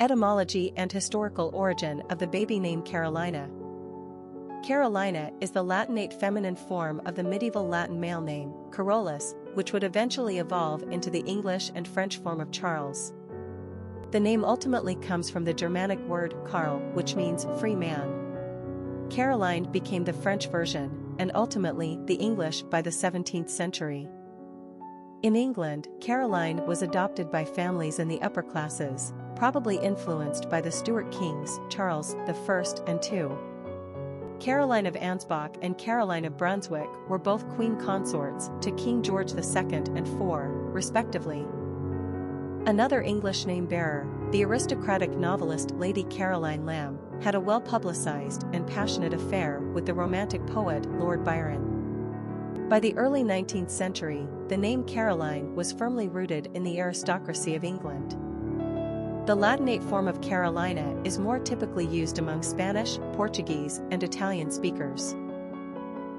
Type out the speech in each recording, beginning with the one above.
Etymology and historical origin of the baby name Carolina. Carolina is the Latinate feminine form of the medieval Latin male name, Carolus, which would eventually evolve into the English and French form of Charles. The name ultimately comes from the Germanic word karl, which means free man. Caroline became the French version, and ultimately the English by the 17th century. In England, Caroline was adopted by families in the upper classes, probably influenced by the Stuart kings, Charles I and II. Caroline of Ansbach and Caroline of Brunswick were both queen consorts to King George II and IV, respectively. Another English name-bearer, the aristocratic novelist Lady Caroline Lamb, had a well-publicized and passionate affair with the Romantic poet Lord Byron. By the early 19th century, the name Caroline was firmly rooted in the aristocracy of England. The Latinate form of Carolina is more typically used among Spanish, Portuguese, and Italian speakers.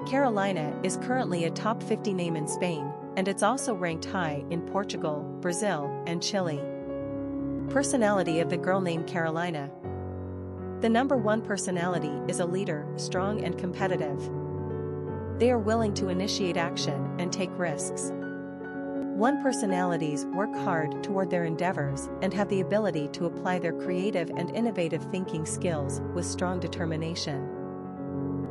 Carolina is currently a top 50 name in Spain, and it's also ranked high in Portugal, Brazil, and Chile. Personality of the girl named Carolina. The number one personality is a leader, strong and competitive. They are willing to initiate action and take risks. One personalities work hard toward their endeavors and have the ability to apply their creative and innovative thinking skills with strong determination.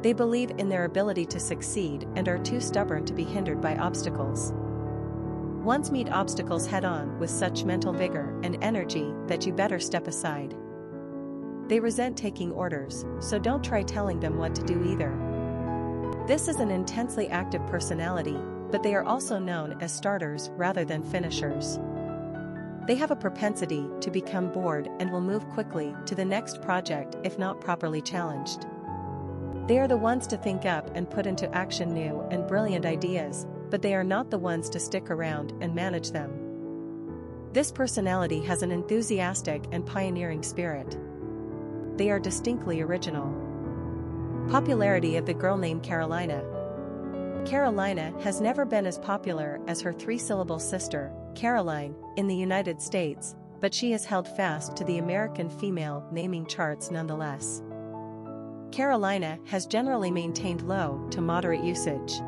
They believe in their ability to succeed and are too stubborn to be hindered by obstacles. Ones meet obstacles head-on with such mental vigor and energy that you better step aside. They resent taking orders, so don't try telling them what to do either. This is an intensely active personality, but they are also known as starters rather than finishers. They have a propensity to become bored and will move quickly to the next project if not properly challenged. They are the ones to think up and put into action new and brilliant ideas, but they are not the ones to stick around and manage them. This personality has an enthusiastic and pioneering spirit. They are distinctly original. Popularity of the girl named Carolina. Carolina has never been as popular as her three-syllable sister, Caroline, in the United States, but she has held fast to the American female naming charts nonetheless. Carolina has generally maintained low to moderate usage.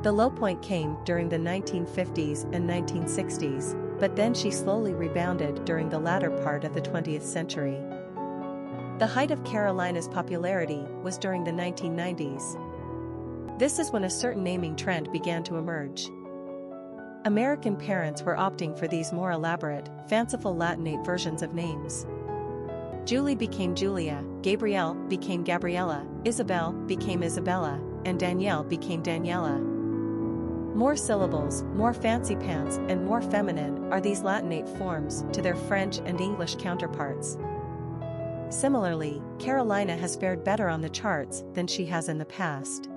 The low point came during the 1950s and 1960s, but then she slowly rebounded during the latter part of the 20th century. The height of Carolina's popularity was during the 1990s. This is when a certain naming trend began to emerge. American parents were opting for these more elaborate, fanciful Latinate versions of names. Julie became Julia, Gabrielle became Gabriella, Isabel became Isabella, and Danielle became Daniela. More syllables, more fancy pants, and more feminine are these Latinate forms to their French and English counterparts. Similarly, Carolina has fared better on the charts than she has in the past.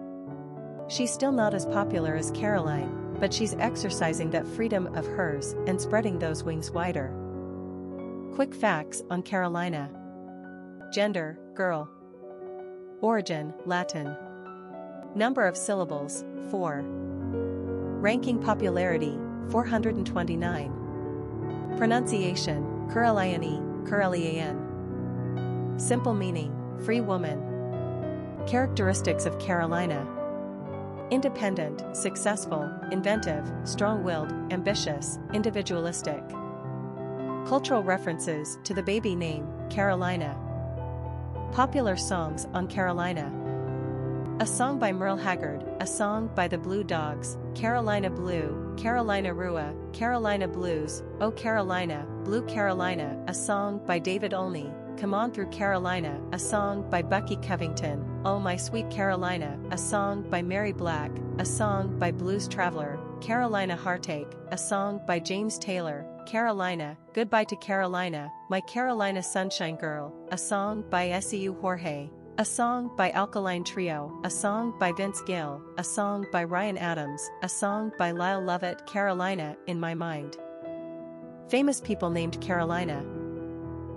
She's still not as popular as Caroline, but she's exercising that freedom of hers and spreading those wings wider. Quick facts on Carolina. Gender, girl. Origin, Latin. Number of syllables, 4. Ranking popularity, 429. Pronunciation, Caroliane, Carolian. Simple meaning, free woman. Characteristics of Carolina. Independent, successful, inventive, strong-willed, ambitious, individualistic. Cultural references to the baby name, Carolina. Popular songs on Carolina. A song by Merle Haggard, a song by the Blue Dogs, Carolina Blue, Carolina Rua, Carolina Blues, Oh Carolina, Blue Carolina, a song by David Olney, Come On Through Carolina, a song by Bucky Covington, Oh My Sweet Carolina, a song by Mary Black, a song by Blues Traveler, Carolina Heartache, a song by James Taylor, Carolina, Goodbye to Carolina, My Carolina Sunshine Girl, a song by Seu Jorge, a song by Alkaline Trio, a song by Vince Gill, a song by Ryan Adams, a song by Lyle Lovett, Carolina, In My Mind. Famous people named Carolina.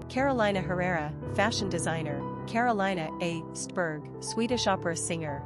Carolina Herrera, fashion designer, Carolina A. Stberg, Swedish opera singer,